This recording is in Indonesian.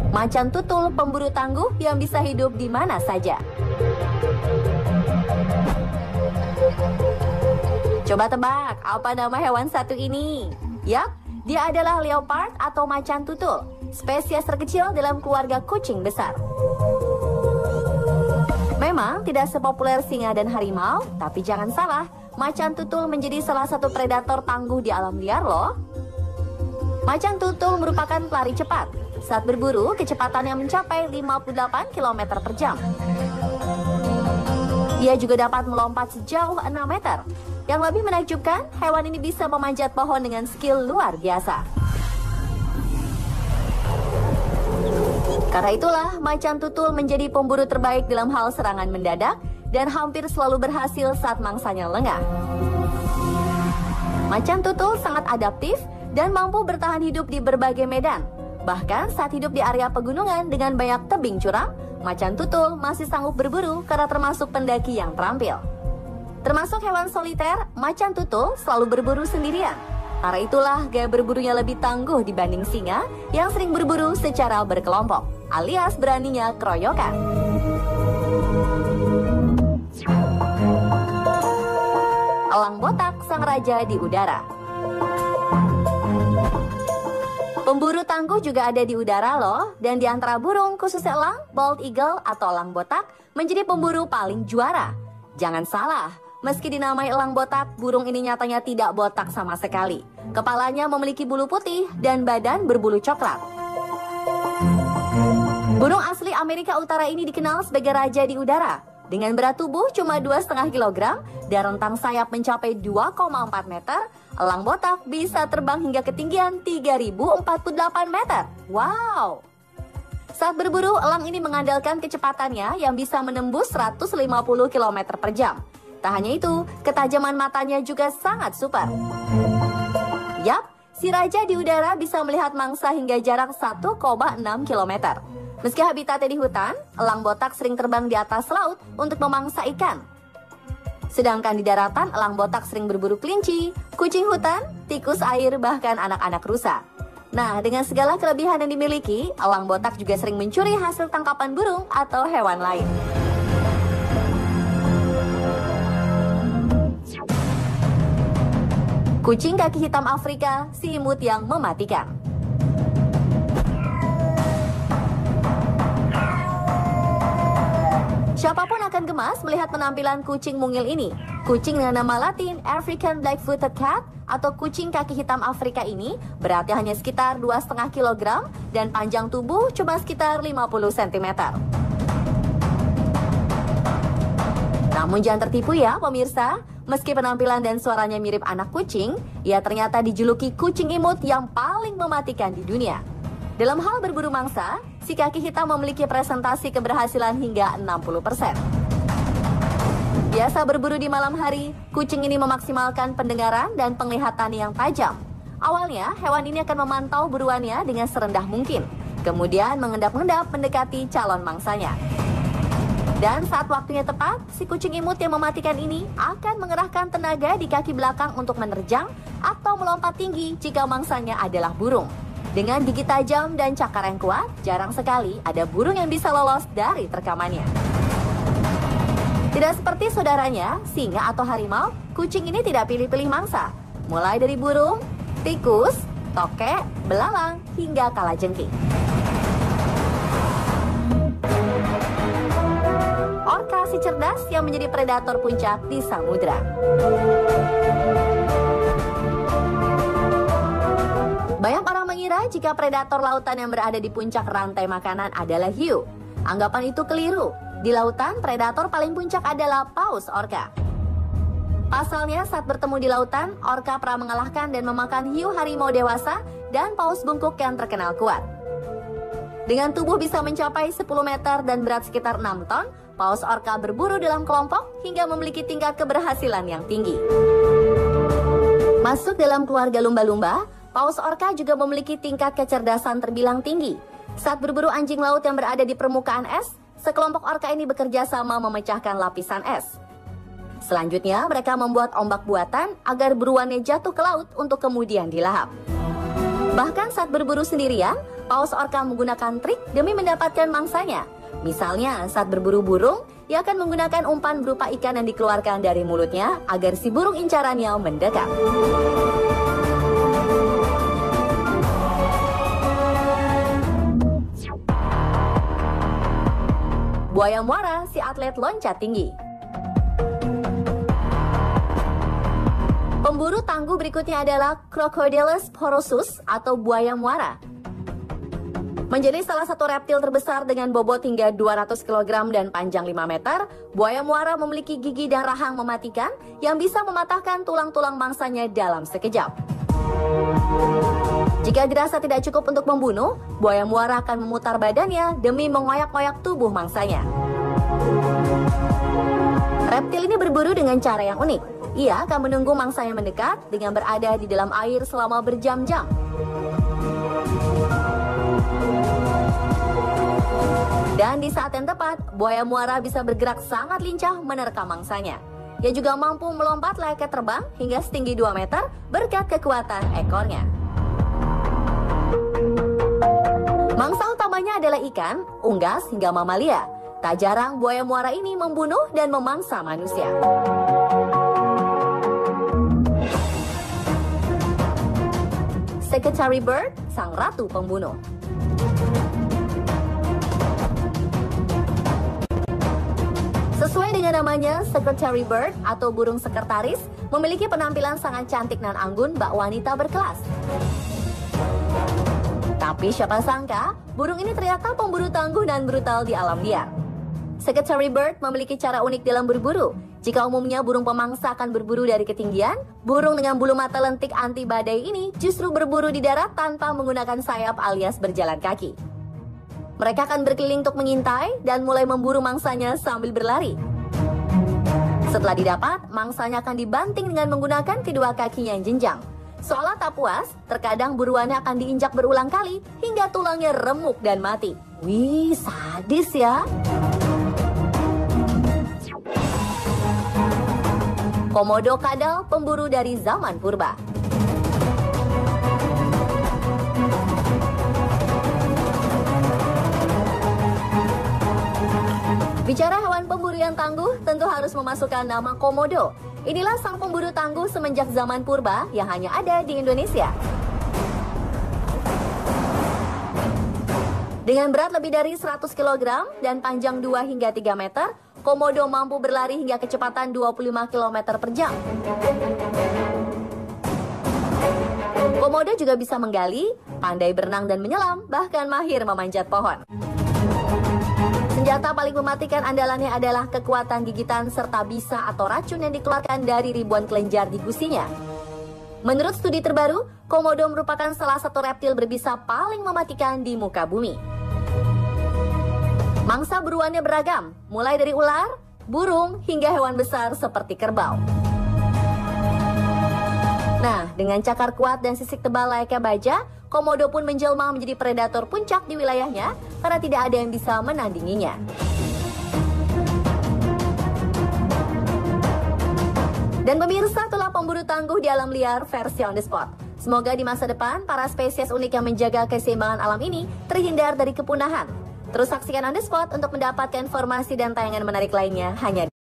Macan tutul pemburu tangguh yang bisa hidup di mana saja. Coba tebak, apa nama hewan satu ini? Yap, dia adalah leopard atau macan tutul, spesies terkecil dalam keluarga kucing besar. Memang tidak sepopuler singa dan harimau, tapi jangan salah, macan tutul menjadi salah satu predator tangguh di alam liar loh. Macan tutul merupakan pelari cepat. Saat berburu, kecepatannya mencapai 58 km per jam. Ia juga dapat melompat sejauh 6 meter. Yang lebih menakjubkan, hewan ini bisa memanjat pohon dengan skill luar biasa. Karena itulah, macan tutul menjadi pemburu terbaik dalam hal serangan mendadak dan hampir selalu berhasil saat mangsanya lengah. Macan tutul sangat adaptif dan mampu bertahan hidup di berbagai medan. Bahkan saat hidup di area pegunungan dengan banyak tebing curam, macan tutul masih sanggup berburu karena termasuk pendaki yang terampil. Termasuk hewan soliter, macan tutul selalu berburu sendirian. Karena itulah gaya berburunya lebih tangguh dibanding singa yang sering berburu secara berkelompok, alias beraninya keroyokan. Elang botak sang raja di udara. Pemburu tangguh juga ada di udara loh, dan di antara burung khususnya elang, bald eagle atau elang botak menjadi pemburu paling juara. Jangan salah, meski dinamai elang botak, burung ini nyatanya tidak botak sama sekali. Kepalanya memiliki bulu putih dan badan berbulu coklat. Burung asli Amerika Utara ini dikenal sebagai raja di udara. Dengan berat tubuh cuma 2,5 kg dan rentang sayap mencapai 2,4 meter, elang botak bisa terbang hingga ketinggian 3048 meter. Wow! Saat berburu, elang ini mengandalkan kecepatannya yang bisa menembus 150 km per jam. Tak hanya itu, ketajaman matanya juga sangat super. Yap, si raja di udara bisa melihat mangsa hingga jarak 1,6 km. Meski habitatnya di hutan, elang botak sering terbang di atas laut untuk memangsa ikan. Sedangkan di daratan, elang botak sering berburu kelinci, kucing hutan, tikus air, bahkan anak-anak rusa. Nah, dengan segala kelebihan yang dimiliki, elang botak juga sering mencuri hasil tangkapan burung atau hewan lain. Kucing kaki hitam Afrika, si imut yang mematikan. Siapapun akan gemas melihat penampilan kucing mungil ini. Kucing dengan nama latin African Black-Footed Cat atau kucing kaki hitam Afrika ini beratnya hanya sekitar 2,5 kg dan panjang tubuh cuma sekitar 50 cm. Namun jangan tertipu ya pemirsa, meski penampilan dan suaranya mirip anak kucing, ia ternyata dijuluki kucing imut yang paling mematikan di dunia. Dalam hal berburu mangsa, si kaki hitam memiliki presentasi keberhasilan hingga 60%. Biasa berburu di malam hari, kucing ini memaksimalkan pendengaran dan penglihatan yang tajam. Awalnya, hewan ini akan memantau buruannya dengan serendah mungkin, kemudian mengendap-endap mendekati calon mangsanya. Dan saat waktunya tepat, si kucing imut yang mematikan ini akan mengerahkan tenaga di kaki belakang untuk menerjang atau melompat tinggi jika mangsanya adalah burung. Dengan gigi tajam dan cakar yang kuat, jarang sekali ada burung yang bisa lolos dari terkamannya. Tidak seperti saudaranya, singa atau harimau, kucing ini tidak pilih-pilih mangsa. Mulai dari burung, tikus, tokek, belalang, hingga kalajengking. Orca si cerdas yang menjadi predator puncak di samudra. Banyak orang mengira jika predator lautan yang berada di puncak rantai makanan adalah hiu. Anggapan itu keliru. Di lautan, predator paling puncak adalah paus orca. Pasalnya, saat bertemu di lautan, orca pernah mengalahkan dan memakan hiu harimau dewasa dan paus bungkuk yang terkenal kuat. Dengan tubuh bisa mencapai 10 meter dan berat sekitar 6 ton, paus orca berburu dalam kelompok hingga memiliki tingkat keberhasilan yang tinggi. Masuk dalam keluarga lumba-lumba, paus orca juga memiliki tingkat kecerdasan terbilang tinggi. Saat berburu anjing laut yang berada di permukaan es, sekelompok orca ini bekerja sama memecahkan lapisan es. Selanjutnya, mereka membuat ombak buatan agar buruannya jatuh ke laut untuk kemudian dilahap. Bahkan saat berburu sendirian, Paus orca menggunakan trik demi mendapatkan mangsanya. Misalnya, saat berburu burung, ia akan menggunakan umpan berupa ikan yang dikeluarkan dari mulutnya agar si burung incarannya mendekat. Buaya muara, si atlet loncat tinggi. Pemburu tangguh berikutnya adalah Crocodylus porosus atau buaya muara. Menjadi salah satu reptil terbesar dengan bobot hingga 200 kg dan panjang 5 meter, buaya muara memiliki gigi dan rahang mematikan yang bisa mematahkan tulang-tulang mangsanya dalam sekejap. Jika dirasa tidak cukup untuk membunuh, buaya muara akan memutar badannya demi mengoyak-ngoyak tubuh mangsanya. Reptil ini berburu dengan cara yang unik. Ia akan menunggu mangsanya mendekat dengan berada di dalam air selama berjam-jam. Dan di saat yang tepat, buaya muara bisa bergerak sangat lincah menerkam mangsanya. Ia juga mampu melompat layaknya terbang hingga setinggi 2 meter berkat kekuatan ekornya. Mangsa utamanya adalah ikan, unggas, hingga mamalia. Tak jarang buaya muara ini membunuh dan memangsa manusia. Secretary Bird, sang ratu pembunuh. Sesuai dengan namanya, Secretary Bird atau burung sekretaris memiliki penampilan sangat cantik dan anggun bak wanita berkelas. Tapi siapa sangka, burung ini ternyata pemburu tangguh dan brutal di alam liar. Secretary Bird memiliki cara unik dalam berburu. Jika umumnya burung pemangsa akan berburu dari ketinggian, burung dengan bulu mata lentik anti badai ini justru berburu di darat tanpa menggunakan sayap alias berjalan kaki. Mereka akan berkeliling untuk mengintai dan mulai memburu mangsanya sambil berlari. Setelah didapat, mangsanya akan dibanting dengan menggunakan kedua kakinya yang jenjang. Seolah tak puas, terkadang buruannya akan diinjak berulang kali hingga tulangnya remuk dan mati. Wih, sadis ya. Komodo kadal, pemburu dari zaman purba. Bicara hewan pemburu yang tangguh, tentu harus memasukkan nama komodo. Inilah sang pemburu tangguh semenjak zaman purba yang hanya ada di Indonesia. Dengan berat lebih dari 100 kg dan panjang 2 hingga 3 meter, komodo mampu berlari hingga kecepatan 25 km per jam. Komodo juga bisa menggali, pandai berenang dan menyelam, bahkan mahir memanjat pohon. Senjata paling mematikan andalannya adalah kekuatan gigitan serta bisa atau racun yang dikeluarkan dari ribuan kelenjar di gusinya. Menurut studi terbaru, komodo merupakan salah satu reptil berbisa paling mematikan di muka bumi. Mangsa buruannya beragam, mulai dari ular, burung, hingga hewan besar seperti kerbau. Nah, dengan cakar kuat dan sisik tebal layaknya baja, komodo pun menjelma menjadi predator puncak di wilayahnya karena tidak ada yang bisa menandinginya. Dan pemirsa, itulah pemburu tangguh di alam liar versi On The Spot. Semoga di masa depan, para spesies unik yang menjaga keseimbangan alam ini terhindar dari kepunahan. Terus saksikan On The Spot untuk mendapatkan informasi dan tayangan menarik lainnya hanya